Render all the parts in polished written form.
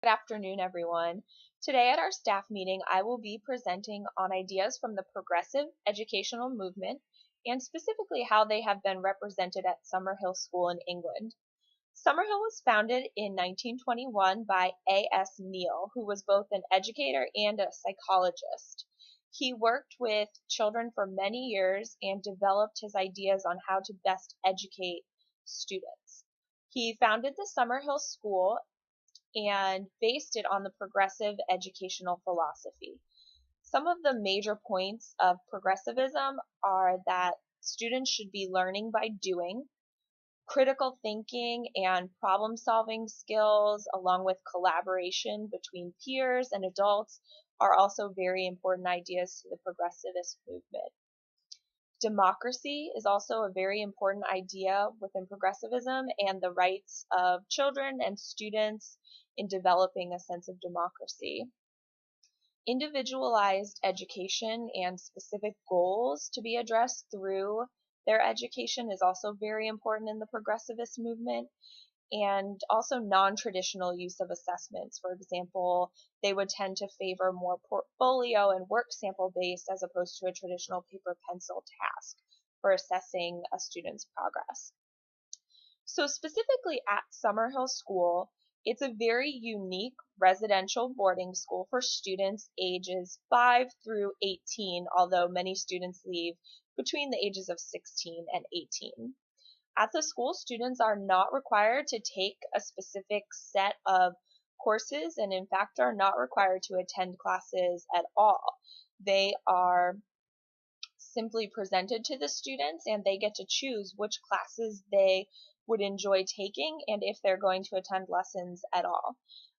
Good afternoon, everyone. Today at our staff meeting, I will be presenting on ideas from the progressive educational movement and specifically how they have been represented at Summerhill School in England. Summerhill was founded in 1921 by A.S. Neal, who was both an educator and a psychologist. He worked with children for many years and developed his ideas on how to best educate students. He founded the Summerhill School and based it on the progressive educational philosophy. Some of the major points of progressivism are that students should be learning by doing, critical thinking and problem solving skills, along with collaboration between peers and adults, are also very important ideas to the progressivist movement. Democracy is also a very important idea within progressivism and the rights of children and students in developing a sense of democracy. Individualized education and specific goals to be addressed through their education is also very important in the progressivist movement, and also non-traditional use of assessments. For example, they would tend to favor more portfolio and work sample based as opposed to a traditional paper pencil task for assessing a student's progress. So specifically at Summerhill School, it's a very unique residential boarding school for students ages 5 through 18, although many students leave between the ages of 16 and 18. At the school, students are not required to take a specific set of courses and in fact are not required to attend classes at all. They are simply presented to the students and they get to choose which classes they would enjoy taking and if they're going to attend lessons at all.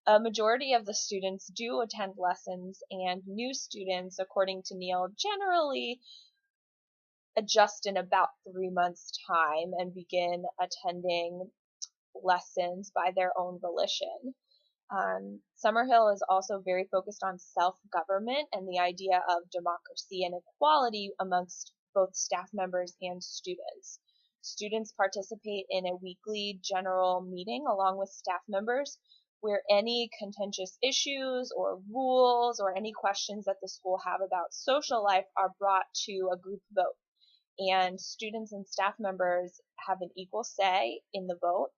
A majority of the students do attend lessons, and new students, according to Neal, generally adjust in about 3 months' time and begin attending lessons by their own volition. Summerhill is also very focused on self-government and the idea of democracy and equality amongst both staff members and students. Students participate in a weekly general meeting along with staff members where any contentious issues or rules or any questions that the school have about social life are brought to a group vote. And students and staff members have an equal say in the vote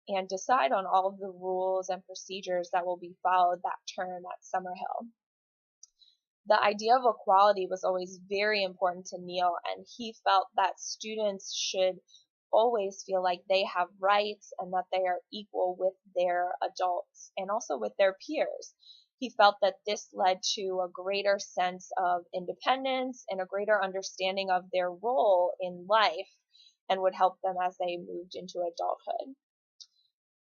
and decide on all of the rules and procedures that will be followed that term at Summerhill. The idea of equality was always very important to Neal, and he felt that students should always feel like they have rights and that they are equal with their adults and also with their peers. He felt that this led to a greater sense of independence and a greater understanding of their role in life and would help them as they moved into adulthood.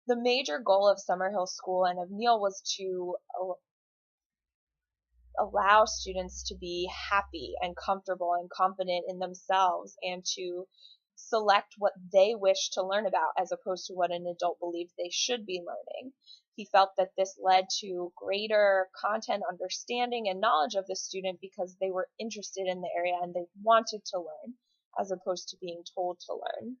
The major goal of Summerhill School and of Neal was to allow students to be happy and comfortable and confident in themselves and to select what they wish to learn about as opposed to what an adult believed they should be learning. He felt that this led to greater content understanding and knowledge of the student because they were interested in the area and they wanted to learn as opposed to being told to learn.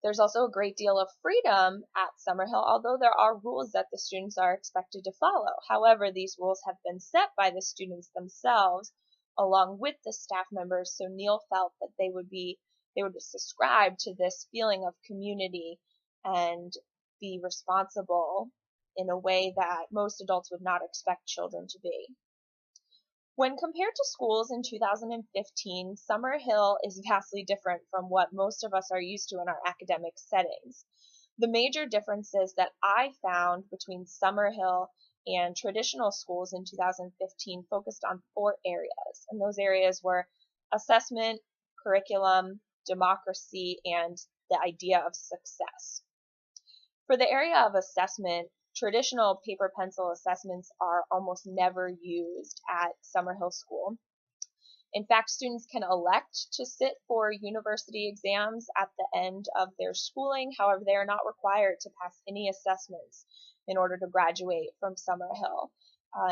There's also a great deal of freedom at Summerhill, although there are rules that the students are expected to follow. However, these rules have been set by the students themselves along with the staff members, so Neal felt that they would subscribe to this feeling of community and be responsible in a way that most adults would not expect children to be. When compared to schools in 2015, Summerhill is vastly different from what most of us are used to in our academic settings. The major differences that I found between Summerhill and traditional schools in 2015 focused on 4 areas, and those areas were assessment, curriculum, democracy, and the idea of success. For the area of assessment, traditional paper pencil assessments are almost never used at Summerhill School. In fact, students can elect to sit for university exams at the end of their schooling. However, they are not required to pass any assessments in order to graduate from Summerhill.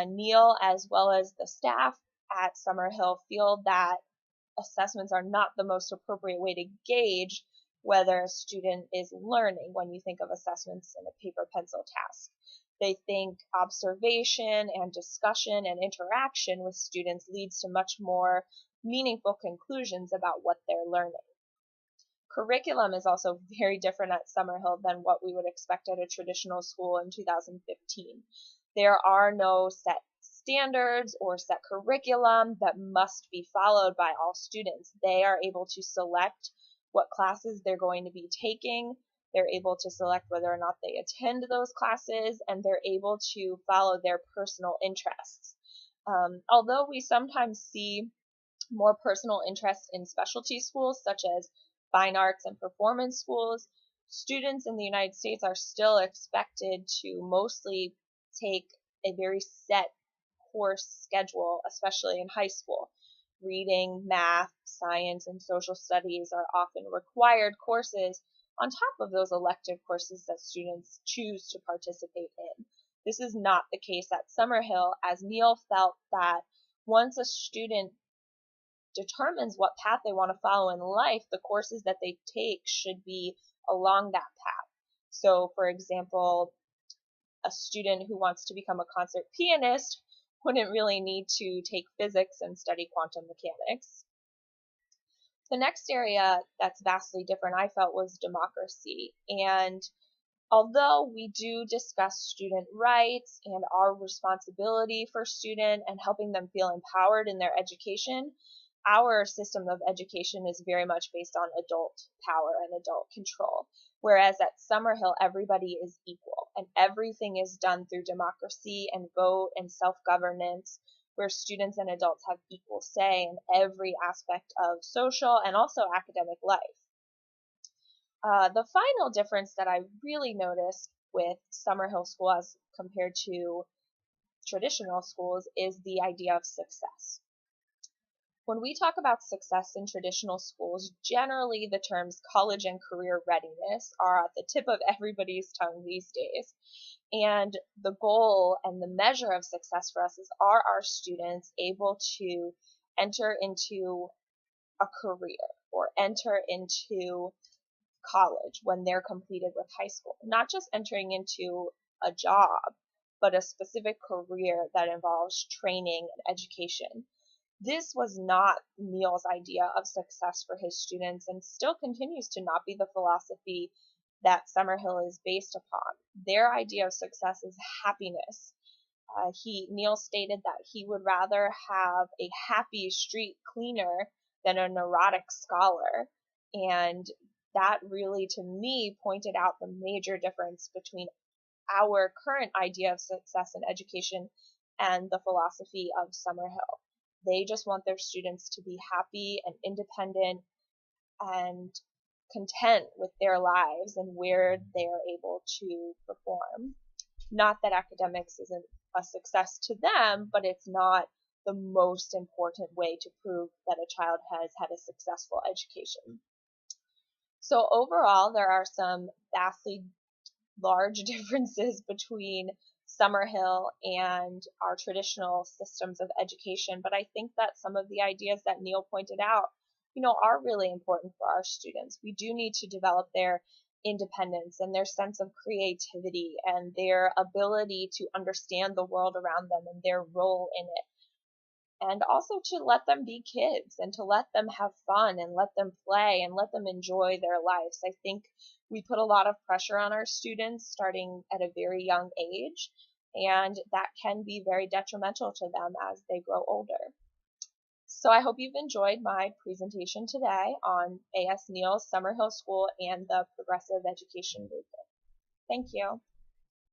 Neal, as well as the staff at Summerhill, feel that assessments are not the most appropriate way to gauge whether a student is learning when you think of assessments in a paper pencil task. They think observation and discussion and interaction with students leads to much more meaningful conclusions about what they're learning. Curriculum is also very different at Summerhill than what we would expect at a traditional school in 2015. There are no set standards or set curriculum that must be followed by all students. They are able to select what classes they're going to be taking. They're able to select whether or not they attend those classes, and they're able to follow their personal interests. Although we sometimes see more personal interests in specialty schools, such as fine arts and performance schools, students in the United States are still expected to mostly take a very set course schedule, especially in high school. Reading, math, science, and social studies are often required courses on top of those elective courses that students choose to participate in. This is not the case at Summerhill, as Neil felt that once a student determines what path they want to follow in life, the courses that they take should be along that path. So, for example, a student who wants to become a concert pianist wouldn't really need to take physics and study quantum mechanics. The next area that's vastly different, I felt, was democracy. And although we do discuss student rights and our responsibility for student and helping them feel empowered in their education, our system of education is very much based on adult power and adult control. Whereas at Summerhill, everybody is equal and everything is done through democracy and vote and self-governance, where students and adults have equal say in every aspect of social and also academic life. The final difference that I really noticed with Summerhill School as compared to traditional schools is the idea of success. When we talk about success in traditional schools, generally the terms college and career readiness are at the tip of everybody's tongue these days. And the goal and the measure of success for us is, are our students able to enter into a career or enter into college when they're completed with high school? Not just entering into a job, but a specific career that involves training and education. This was not Neil's idea of success for his students and still continues to not be the philosophy that Summerhill is based upon. Their idea of success is happiness. Neil stated that he would rather have a happy street cleaner than a neurotic scholar. And that really, to me, pointed out the major difference between our current idea of success in education and the philosophy of Summerhill. They just want their students to be happy and independent and content with their lives and where they are able to perform. Not that academics isn't a success to them, but it's not the most important way to prove that a child has had a successful education. So overall, there are some vastly large differences between Summerhill and our traditional systems of education, but I think that some of the ideas that Neil pointed out, are really important for our students. We do need to develop their independence and their sense of creativity and their ability to understand the world around them and their role in it. And also to let them be kids and to let them have fun and let them play and let them enjoy their lives. I think we put a lot of pressure on our students starting at a very young age, and that can be very detrimental to them as they grow older. So I hope you've enjoyed my presentation today on A.S. Neil's Summerhill School and the progressive education movement. Thank you.